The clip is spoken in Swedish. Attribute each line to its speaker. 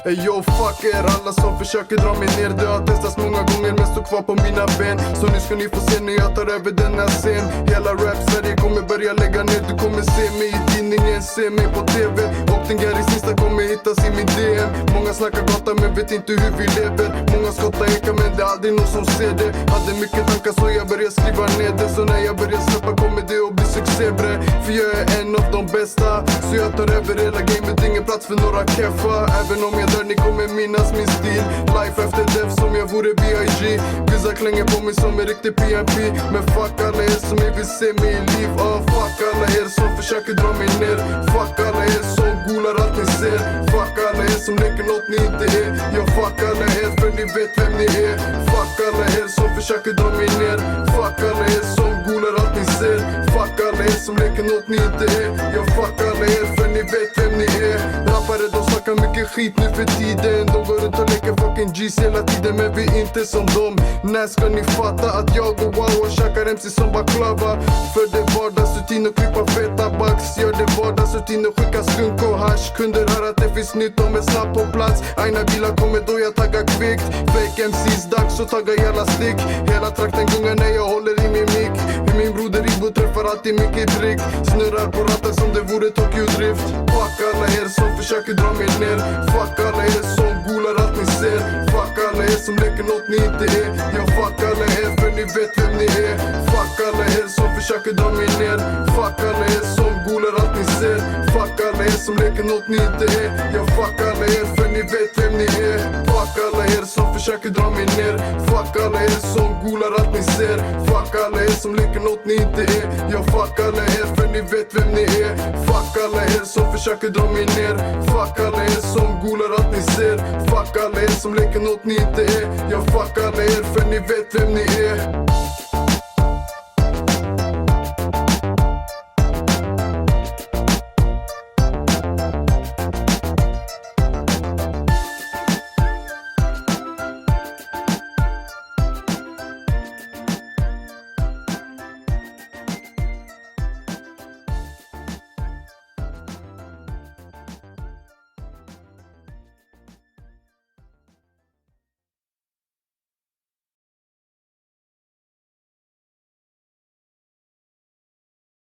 Speaker 1: Yo fuck er alla som försöker dra mig ner. Det har testats många gånger men står kvar på mina ben. Så nu ska ni få se när jag tar över denna scen. Hela rap-Sverige kommer börja lägga ner. Du kommer se mig i tidningen, se mig på TV. Och den Gary sista kommer hittas i min DM. Många snackar gata men vet inte hur vi lever. Många skottar eka men det är aldrig någon som ser det. Hade mycket tankar så jag började skriva ner det. Så när jag börjar släppa kommer det att bli succé bre. För jag är en av de bästa. Så jag tar över hela gamet, ingen plats för några keffa. Även om jag dör, ni kommer minnas min stil. Life after death som jag vore B.I.G. Vissa klänger på mig som en riktig PNP. Men fuck alla er som jag vill se mig i liv. Fuck alla er som försöker dra mig ner. Fuck alla er som golar allt ni ser. Fuck alla er som leker något ni inte är. Jag fuck alla er för ni vet vem ni är. Fuck alla er som försöker dra mig ner. Fuck alla er som golar allt ni ser. Fuck alla er som leker något ni inte är. Jag fuck alla er för ni vet vem ni är. Rappare de snackar mycket skit nu för tiden. De går runt och leker fucking G's hela tiden. Men vi är inte som dem. När ska ni fatta att jag går wow och käkar MC som baklava? För det är vardagsrutin och klippa feta bucks. Gör det vardagsrutin och skicka skunk och hash. Kunder hör att det finns nytt, de är snabbt på plats. Aina bilar kommer då jag taggar kvickt. Fake MC's dags och taggar jävla stick. Hela trakten gungar när jag håller i min mick. Min broder Ibo träffar alltid mycket prick. Snurrar på ratten som det vore Tokyo Drift. Fuck alla er som försöker dra mig ner. Fuck alla er som golar allt ni ser. Fuck alla er som leker något ni inte är. Jag fuck alla er för ni vet vem ni är. Fuck alla er som försöker dra mig ner. Fuck alla er som golar allt ni ser. Fuck alla er som leker något ni inte är. Jag fuck alla er för ni vet vem ni är. Fuck alla er som försöker dra mig ner. Fuck alla er som golar allt ni ser. Fuck alla er som leker något ni inte är. Jag fuck alla er för ni vet vem ni är. Fuck alla er som försöker dra mig ner. Fuck alla er som golar allt ni ser. Fuck alla er som leker något ni inte är. Jag fuck alla er för ni vet vem ni är.